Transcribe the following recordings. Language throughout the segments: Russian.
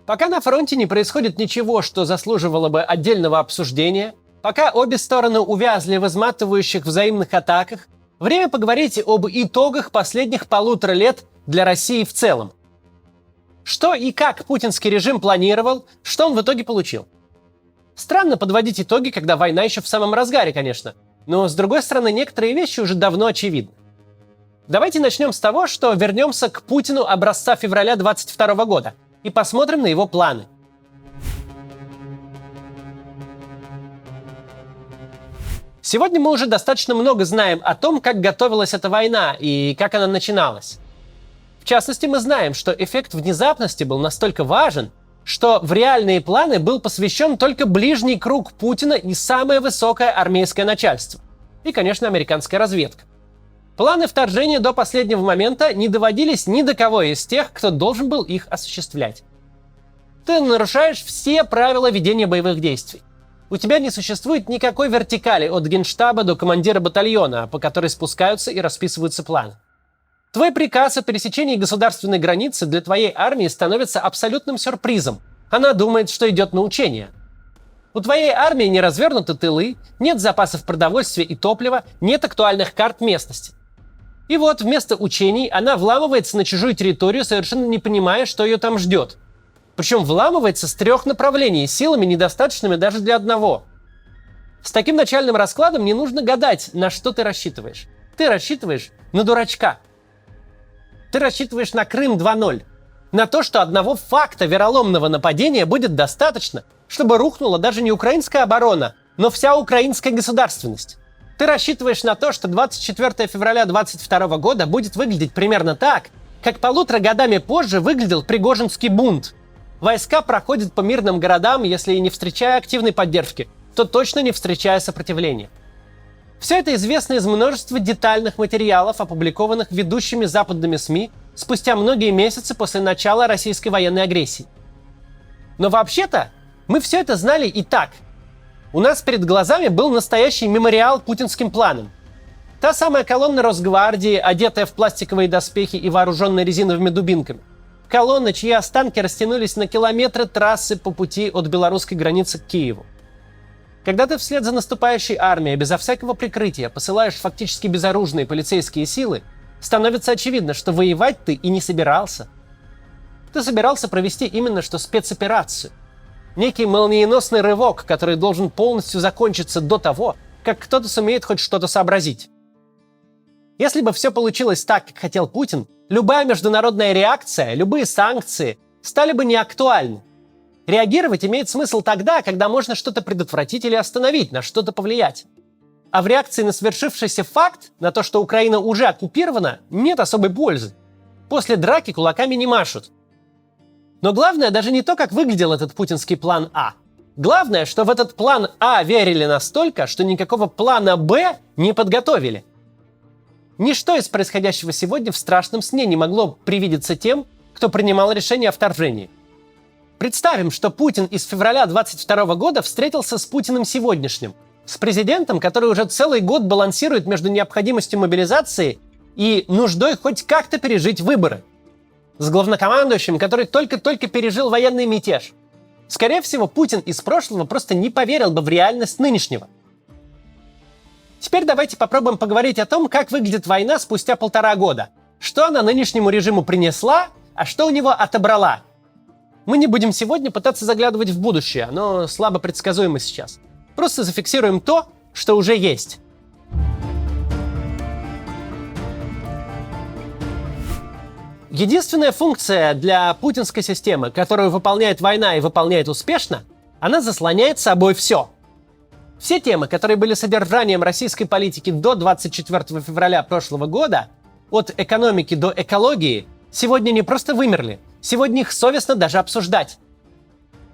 Пока на фронте не происходит ничего, что заслуживало бы отдельного обсуждения, пока обе стороны увязли в изматывающих взаимных атаках, время поговорить об итогах последних 1,5 лет для России в целом. Что и как путинский режим планировал, что он в итоге получил. Странно подводить итоги, когда война еще в самом разгаре, конечно. Но, с другой стороны, некоторые вещи уже давно очевидны. Давайте начнем с того, что вернемся к Путину образца февраля 2022 года и посмотрим на его планы. Сегодня мы уже достаточно много знаем о том, как готовилась эта война и как она начиналась. В частности, мы знаем, что эффект внезапности был настолько важен, что в реальные планы был посвящен только ближний круг Путина и самое высокое армейское начальство. И, конечно, американская разведка. Планы вторжения до последнего момента не доводились ни до кого из тех, кто должен был их осуществлять. Ты нарушаешь все правила ведения боевых действий. У тебя не существует никакой вертикали от генштаба до командира батальона, по которой спускаются и расписываются планы. Твой приказ о пересечении государственной границы для твоей армии становится абсолютным сюрпризом. Она думает, что идет на учение. У твоей армии не развернуты тылы, нет запасов продовольствия и топлива, нет актуальных карт местности. И вот вместо учений она вламывается на чужую территорию, совершенно не понимая, что ее там ждет. Причем вламывается с 3 направлений, силами недостаточными даже для одного. С таким начальным раскладом не нужно гадать, на что ты рассчитываешь. Ты рассчитываешь на дурачка. Ты рассчитываешь на Крым 2.0. На то, что одного факта вероломного нападения будет достаточно, чтобы рухнула даже не украинская оборона, но вся украинская государственность. Ты рассчитываешь на то, что 24 февраля 2022 года будет выглядеть примерно так, как 1,5 годами позже выглядел Пригожинский бунт. Войска проходят по мирным городам, если и не встречая активной поддержки, то точно не встречая сопротивления. Все это известно из множества детальных материалов, опубликованных ведущими западными СМИ спустя многие месяцы после начала российской военной агрессии. Но вообще-то мы все это знали и так. У нас перед глазами был настоящий мемориал путинским планам. Та самая колонна Росгвардии, одетая в пластиковые доспехи и вооруженная резиновыми дубинками. Колонна, чьи останки растянулись на километры трассы по пути от белорусской границы к Киеву. Когда ты вслед за наступающей армией безо всякого прикрытия посылаешь фактически безоружные полицейские силы, становится очевидно, что воевать ты и не собирался. Ты собирался провести именно что спецоперацию. Некий молниеносный рывок, который должен полностью закончиться до того, как кто-то сумеет хоть что-то сообразить. Если бы все получилось так, как хотел Путин, любая международная реакция, любые санкции стали бы неактуальны. Реагировать имеет смысл тогда, когда можно что-то предотвратить или остановить, на что-то повлиять. А в реакции на свершившийся факт, на то, что Украина уже оккупирована, нет особой пользы. После драки кулаками не машут. Но главное даже не то, как выглядел этот путинский план А. Главное, что в этот план А верили настолько, что никакого плана Б не подготовили. Ничто из происходящего сегодня в страшном сне не могло привидеться тем, кто принимал решение о вторжении. Представим, что Путин из февраля 2022 года встретился с Путиным сегодняшним, с президентом, который уже целый год балансирует между необходимостью мобилизации и нуждой хоть как-то пережить выборы. С главнокомандующим, который только-только пережил военный мятеж. Скорее всего, Путин из прошлого просто не поверил бы в реальность нынешнего. Теперь давайте попробуем поговорить о том, как выглядит война спустя 1,5 года. Что она нынешнему режиму принесла, а что у него отобрала. Мы не будем сегодня пытаться заглядывать в будущее, оно слабо предсказуемо сейчас. Просто зафиксируем то, что уже есть. Единственная функция для путинской системы, которую выполняет война и выполняет успешно, она заслоняет собой все. Все темы, которые были содержанием российской политики до 24 февраля прошлого года, от экономики до экологии, сегодня не просто вымерли, сегодня их совестно даже обсуждать.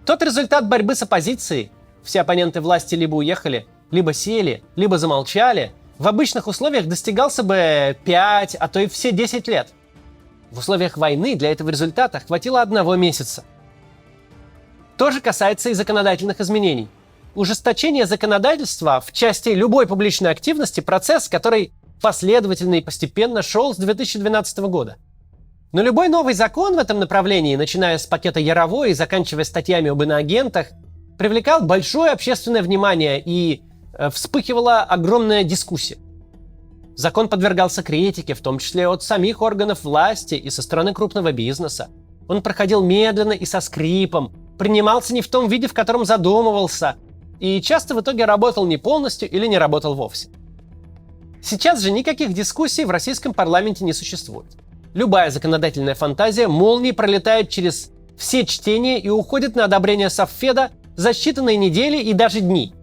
Тот результат борьбы с оппозицией, все оппоненты власти либо уехали, либо сели, либо замолчали, в обычных условиях достигался бы 5, а то и все 10 лет. В условиях войны для этого результата хватило 1 месяца. То же касается и законодательных изменений. Ужесточение законодательства в части любой публичной активности – процесс, который последовательно и постепенно шел с 2012 года. Но любой новый закон в этом направлении, начиная с пакета Яровой и заканчивая статьями об иноагентах, привлекал большое общественное внимание и вспыхивала огромная дискуссия. Закон подвергался критике, в том числе от самих органов власти и со стороны крупного бизнеса. Он проходил медленно и со скрипом, принимался не в том виде, в котором задумывался, и часто в итоге работал не полностью или не работал вовсе. Сейчас же никаких дискуссий в российском парламенте не существует. Любая законодательная фантазия молнией пролетает через все чтения и уходит на одобрение Совфеда за считанные недели и даже дни.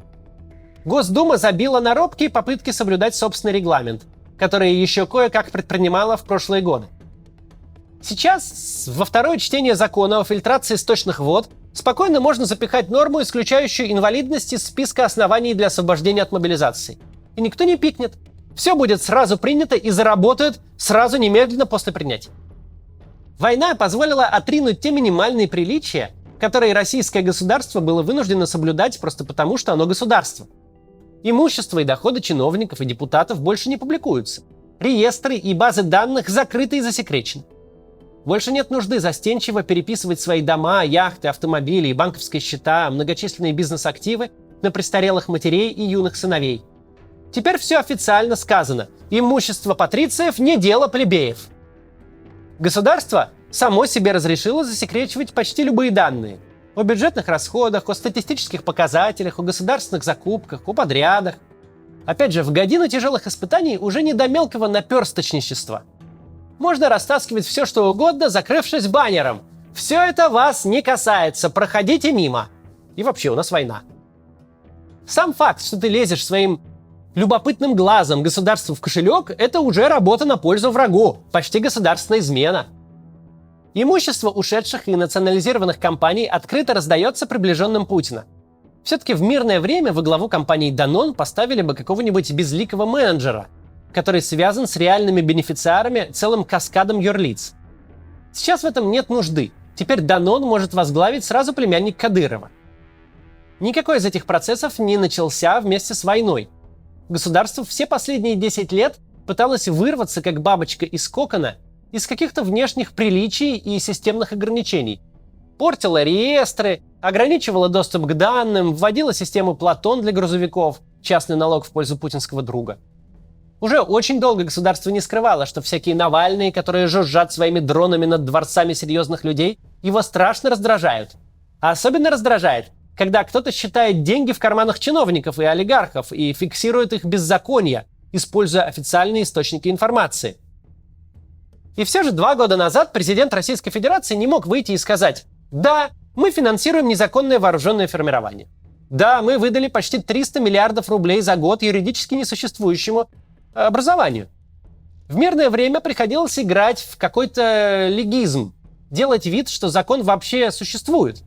Госдума забила на робкие попытки соблюдать собственный регламент, который еще кое-как предпринимала в прошлые годы. Сейчас, во второе чтение закона о фильтрации сточных вод, спокойно можно запихать норму, исключающую инвалидность из списка оснований для освобождения от мобилизации. И никто не пикнет. Все будет сразу принято и заработает сразу немедленно после принятия. Война позволила отринуть те минимальные приличия, которые российское государство было вынуждено соблюдать просто потому, что оно государство. Имущество и доходы чиновников и депутатов больше не публикуются. Реестры и базы данных закрыты и засекречены. Больше нет нужды застенчиво переписывать свои дома, яхты, автомобили и банковские счета, многочисленные бизнес-активы на престарелых матерей и юных сыновей. Теперь все официально сказано. Имущество патрициев не дело плебеев. Государство само себе разрешило засекречивать почти любые данные. О бюджетных расходах, о статистических показателях, о государственных закупках, о подрядах. Опять же, в годину тяжелых испытаний уже не до мелкого наперсточничества. Можно растаскивать все, что угодно, закрывшись баннером. Все это вас не касается, проходите мимо. И вообще, у нас война. Сам факт, что ты лезешь своим любопытным глазом государству в кошелек, это уже работа на пользу врагу, почти государственная измена. Имущество ушедших и национализированных компаний открыто раздается приближенным Путина. Все-таки в мирное время во главу компании Danone поставили бы какого-нибудь безликого менеджера, который связан с реальными бенефициарами целым каскадом юрлиц. Сейчас в этом нет нужды. Теперь Danone может возглавить сразу племянник Кадырова. Никакой из этих процессов не начался вместе с войной. Государство все последние 10 лет пыталось вырваться, как бабочка из кокона, из каких-то внешних приличий и системных ограничений. Портило реестры, ограничивало доступ к данным, вводило систему Платон для грузовиков, частный налог в пользу путинского друга. Уже очень долго государство не скрывало, что всякие Навальные, которые жужжат своими дронами над дворцами серьезных людей, его страшно раздражают. А особенно раздражает, когда кто-то считает деньги в карманах чиновников и олигархов и фиксирует их беззаконие, используя официальные источники информации. И все же 2 года назад президент Российской Федерации не мог выйти и сказать: «Да, мы финансируем незаконное вооруженное формирование. Да, мы выдали почти 300 миллиардов рублей за год юридически несуществующему образованию». В мирное время приходилось играть в какой-то легизм, делать вид, что закон вообще существует.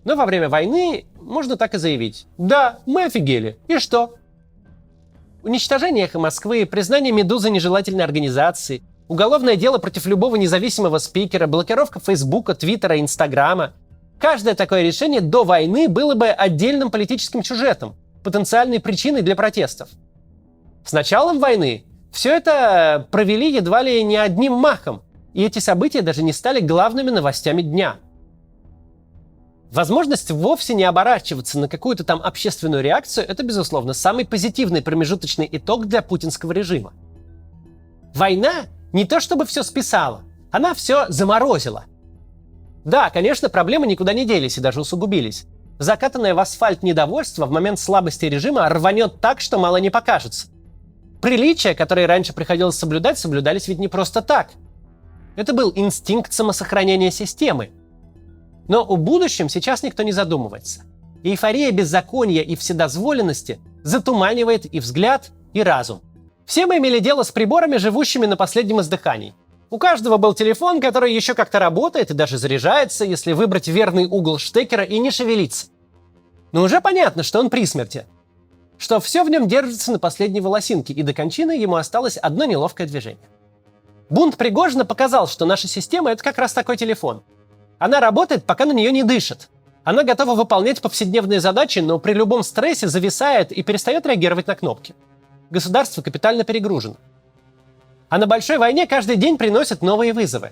Но во время войны можно так и заявить: «Да, мы офигели. И что?» Уничтожение «Эхо Москвы», признание «Медузы» нежелательной организацией, уголовное дело против любого независимого спикера, блокировка Фейсбука, Твиттера, Инстаграма. Каждое такое решение до войны было бы отдельным политическим сюжетом, потенциальной причиной для протестов. С началом войны все это провели едва ли не одним махом, и эти события даже не стали главными новостями дня. Возможность вовсе не оборачиваться на какую-то там общественную реакцию – это, безусловно, самый позитивный промежуточный итог для путинского режима. Война не то чтобы все списала, она все заморозила. Да, конечно, проблемы никуда не делись и даже усугубились. Закатанное в асфальт недовольство в момент слабости режима рванет так, что мало не покажется. Приличия, которые раньше приходилось соблюдать, соблюдались ведь не просто так. Это был инстинкт самосохранения системы. Но о будущем сейчас никто не задумывается. Эйфория беззакония и вседозволенности затуманивает и взгляд, и разум. Все мы имели дело с приборами, живущими на последнем издыхании. У каждого был телефон, который еще как-то работает и даже заряжается, если выбрать верный угол штекера и не шевелиться. Но уже понятно, что он при смерти. Что все в нем держится на последней волосинке, и до кончины ему осталось одно неловкое движение. Бунт Пригожина показал, что наша система – это как раз такой телефон. Она работает, пока на нее не дышит. Она готова выполнять повседневные задачи, но при любом стрессе зависает и перестает реагировать на кнопки. Государство капитально перегружено. А на большой войне каждый день приносит новые вызовы.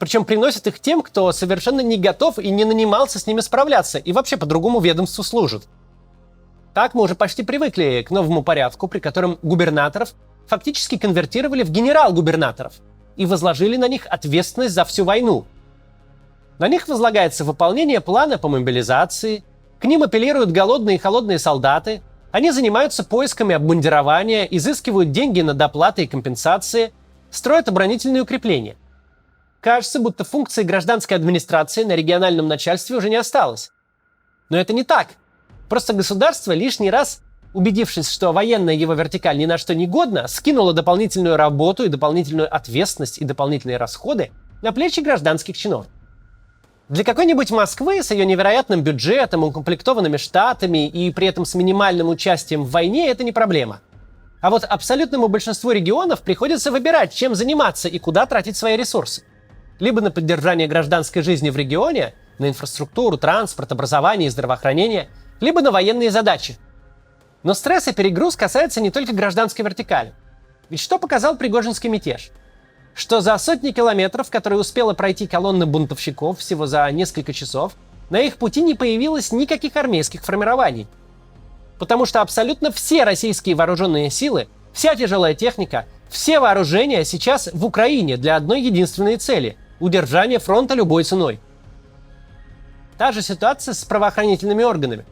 Причем приносит их тем, кто совершенно не готов и не нанимался с ними справляться, и вообще по другому ведомству служит. Так мы уже почти привыкли к новому порядку, при котором губернаторов фактически конвертировали в генерал-губернаторов и возложили на них ответственность за всю войну. На них возлагается выполнение плана по мобилизации, к ним апеллируют голодные и холодные солдаты, они занимаются поисками обмундирования, изыскивают деньги на доплаты и компенсации, строят оборонительные укрепления. Кажется, будто функции гражданской администрации на региональном начальстве уже не осталось. Но это не так. Просто государство лишний раз, убедившись, что военная его вертикаль ни на что не годна, скинуло дополнительную работу и дополнительную ответственность и дополнительные расходы на плечи гражданских чиновников. Для какой-нибудь Москвы с ее невероятным бюджетом, укомплектованными штатами и при этом с минимальным участием в войне это не проблема. А вот абсолютному большинству регионов приходится выбирать, чем заниматься и куда тратить свои ресурсы. Либо на поддержание гражданской жизни в регионе, на инфраструктуру, транспорт, образование и здравоохранение, либо на военные задачи. Но стресс и перегруз касаются не только гражданской вертикали. Ведь что показал Пригожинский мятеж? Что за сотни километров, которые успела пройти колонна бунтовщиков всего за несколько часов, на их пути не появилось никаких армейских формирований. Потому что абсолютно все российские вооруженные силы, вся тяжелая техника, все вооружения сейчас в Украине для одной единственной цели – удержания фронта любой ценой. Та же ситуация с правоохранительными органами.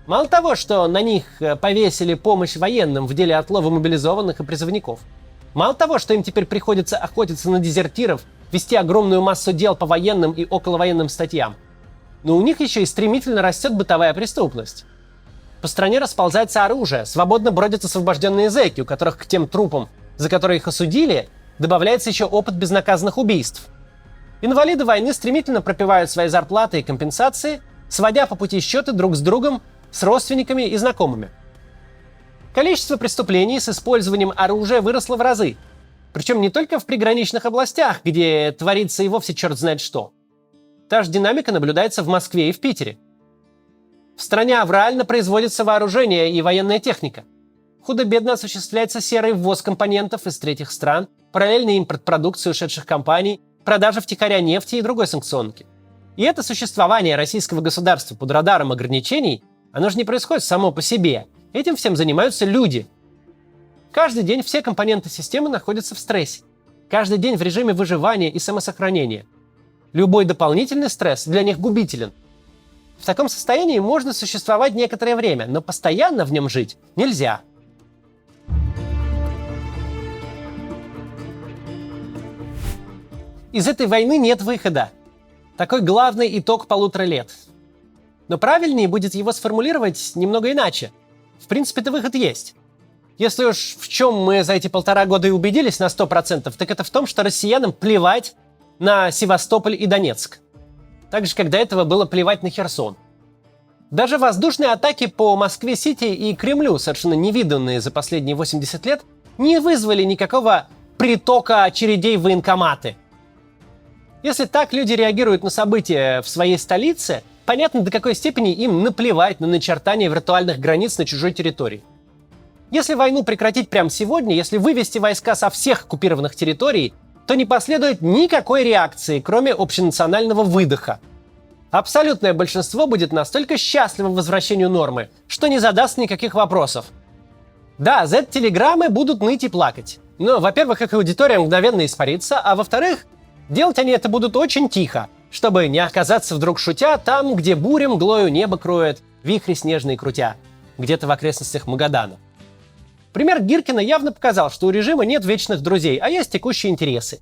Мало того, что на них повесили помощь военным в деле отлова мобилизованных и призывников, мало того, что им теперь приходится охотиться на дезертиров, вести огромную массу дел по военным и околовоенным статьям, но у них еще и стремительно растет бытовая преступность. По стране расползается оружие, свободно бродят освобожденные зэки, у которых к тем трупам, за которые их осудили, добавляется еще опыт безнаказанных убийств. Инвалиды войны стремительно пропивают свои зарплаты и компенсации, сводя по пути счеты друг с другом, с родственниками и знакомыми. Количество преступлений с использованием оружия выросло в разы. Причем не только в приграничных областях, где творится и вовсе черт знает что. Та же динамика наблюдается в Москве и в Питере. В стране аврально производится вооружение и военная техника. Худо-бедно осуществляется серый ввоз компонентов из третьих стран, параллельный импорт продукции ушедших компаний, продажа втихаря нефти и другой санкционки. И это существование российского государства под радаром ограничений, оно же не происходит само по себе. Этим всем занимаются люди. Каждый день все компоненты системы находятся в стрессе. Каждый день в режиме выживания и самосохранения. Любой дополнительный стресс для них губителен. В таком состоянии можно существовать некоторое время, но постоянно в нем жить нельзя. Из этой войны нет выхода. Такой главный итог 1,5 лет. Но правильнее будет его сформулировать немного иначе. В принципе-то выход есть. Если уж в чем мы за эти 1,5 года и убедились на 100%, так это в том, что россиянам плевать на Севастополь и Донецк. Так же, как до этого было плевать на Херсон. Даже воздушные атаки по Москве-Сити и Кремлю, совершенно невиданные за последние 80 лет, не вызвали никакого притока очередей в военкоматы. Если так люди реагируют на события в своей столице, понятно, до какой степени им наплевать на начертание виртуальных границ на чужой территории. Если войну прекратить прямо сегодня, если вывести войска со всех оккупированных территорий, то не последует никакой реакции, кроме общенационального выдоха. Абсолютное большинство будет настолько счастливо возвращению нормы, что не задаст никаких вопросов. Да, Z-телеграммы будут ныть и плакать. Но, во-первых, их аудитория мгновенно испарится, а во-вторых, делать они это будут очень тихо, чтобы не оказаться вдруг шутя там, где буря мглою небо кроет, вихри снежные крутя, где-то в окрестностях Магадана. Пример Гиркина явно показал, что у режима нет вечных друзей, а есть текущие интересы.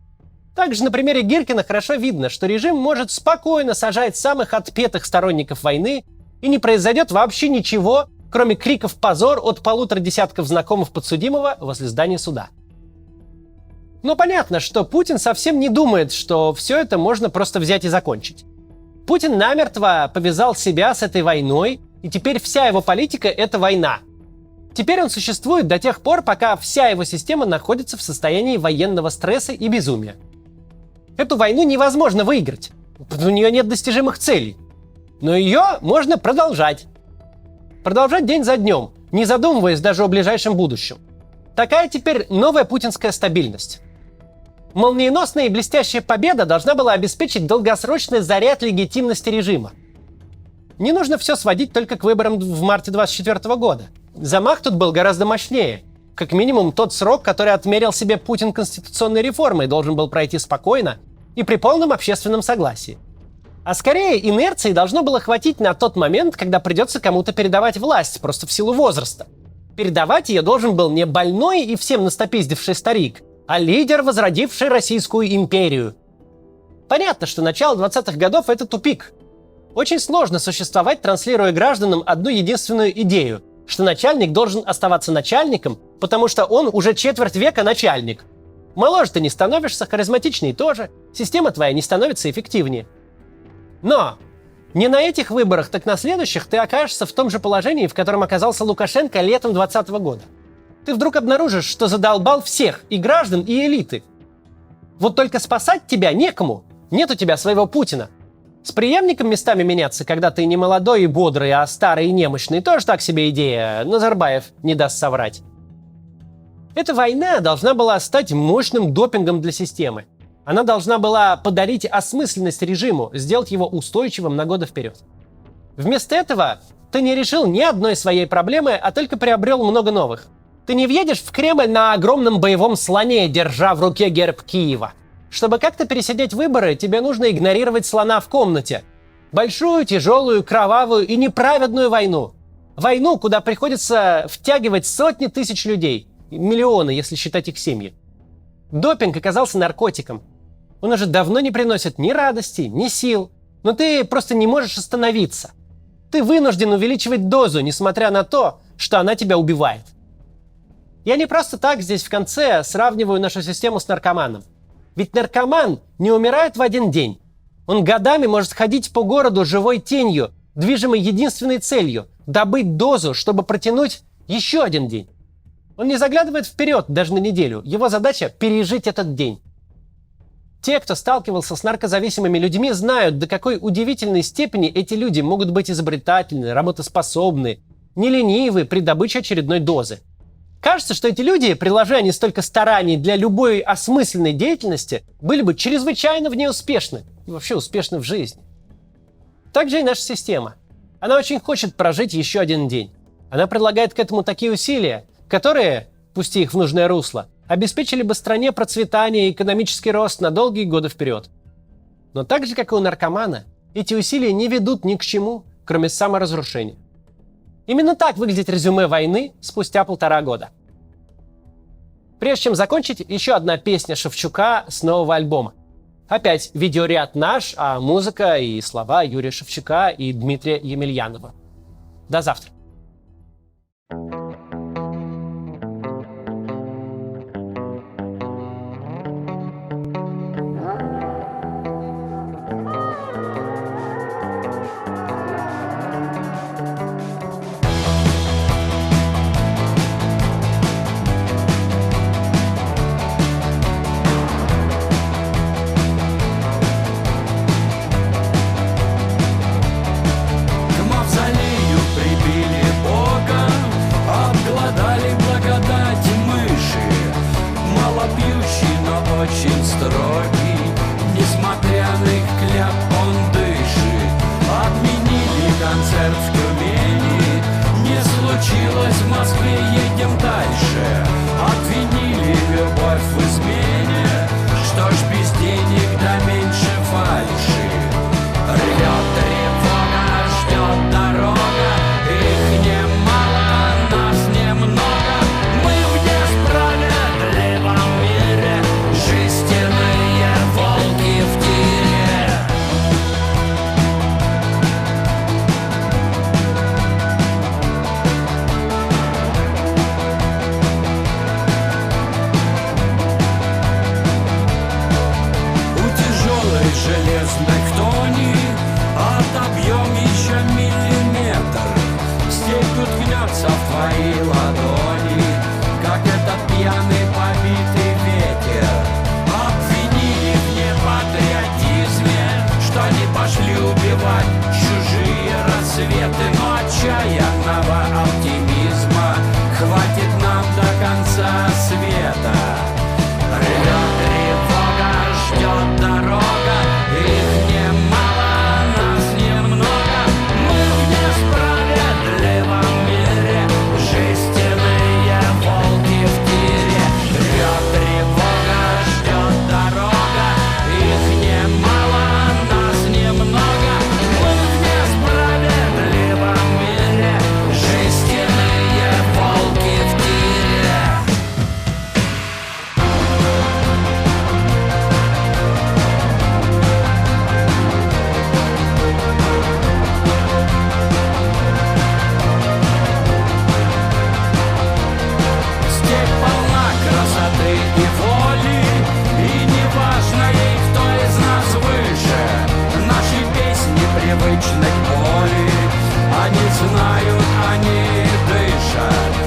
Также на примере Гиркина хорошо видно, что режим может спокойно сажать самых отпетых сторонников войны, и не произойдет вообще ничего, кроме криков «позор» от 1,5 десятков знакомых подсудимого возле здания суда. Но понятно, что Путин совсем не думает, что все это можно просто взять и закончить. Путин намертво повязал себя с этой войной, и теперь вся его политика — это война. Теперь он существует до тех пор, пока вся его система находится в состоянии военного стресса и безумия. Эту войну невозможно выиграть. У нее нет достижимых целей. Но ее можно продолжать. Продолжать день за днем, не задумываясь даже о ближайшем будущем. Такая теперь новая путинская стабильность. Молниеносная и блестящая победа должна была обеспечить долгосрочный заряд легитимности режима. Не нужно все сводить только к выборам в марте 2024 года. Замах тут был гораздо мощнее. Как минимум, тот срок, который отмерил себе Путин конституционной реформой, должен был пройти спокойно и при полном общественном согласии. А скорее, инерции должно было хватить на тот момент, когда придется кому-то передавать власть, просто в силу возраста. Передавать ее должен был не больной и всем настопиздивший старик, а лидер, возродивший Российскую империю. Понятно, что начало 20-х годов — это тупик. Очень сложно существовать, транслируя гражданам одну единственную идею, что начальник должен оставаться начальником, потому что он уже четверть века начальник. Моложе ты не становишься, харизматичней тоже, система твоя не становится эффективнее. Но не на этих выборах, так на следующих ты окажешься в том же положении, в котором оказался Лукашенко летом 2020 года. Ты вдруг обнаружишь, что задолбал всех, и граждан, и элиты. Вот только спасать тебя некому. Нет у тебя своего Путина. С преемником местами меняться, когда ты не молодой и бодрый, а старый и немощный, тоже так себе идея. Назарбаев не даст соврать. Эта война должна была стать мощным допингом для системы. Она должна была подарить осмысленность режиму, сделать его устойчивым на годы вперед. Вместо этого ты не решил ни одной своей проблемы, а только приобрел много новых. Ты не въедешь в Кремль на огромном боевом слоне, держа в руке герб Киева. Чтобы как-то пересидеть выборы, тебе нужно игнорировать слона в комнате. Большую, тяжелую, кровавую и неправедную войну. Войну, куда приходится втягивать сотни тысяч людей. Миллионы, если считать их семьи. Допинг оказался наркотиком. Он уже давно не приносит ни радости, ни сил. Но ты просто не можешь остановиться. Ты вынужден увеличивать дозу, несмотря на то, что она тебя убивает. Я не просто так здесь в конце сравниваю нашу систему с наркоманом. Ведь наркоман не умирает в один день. Он годами может ходить по городу живой тенью, движимой единственной целью – добыть дозу, чтобы протянуть еще один день. Он не заглядывает вперед даже на неделю. Его задача – пережить этот день. Те, кто сталкивался с наркозависимыми людьми, знают, до какой удивительной степени эти люди могут быть изобретательны, работоспособны, не ленивы при добыче очередной дозы. Кажется, что эти люди, приложа не столько стараний для любой осмысленной деятельности, были бы чрезвычайно в ней успешны и вообще успешны в жизни. Так же и наша система. Она очень хочет прожить еще один день. Она предлагает к этому такие усилия, которые, пусти их в нужное русло, обеспечили бы стране процветание и экономический рост на долгие годы вперед. Но так же, как и у наркомана, эти усилия не ведут ни к чему, кроме саморазрушения. Именно так выглядит резюме войны спустя 1,5 года. Прежде чем закончить, еще одна песня Шевчука с нового альбома. Опять видеоряд наш, а музыка и слова Юрия Шевчука и Дмитрия Емельянова. До завтра. Очень строгий, несмотря на их кляп, он дышит. Отменили концерт в Тюмени, не случилось в Москве, едем дальше. Обвинили любовь в измене, что ж без денег да меньше фальши. Рвет тревога, ждет дорога, их немало, нас немного. Мы в несправедливом мире, жестяные волки в тире. Они знают, они дышат.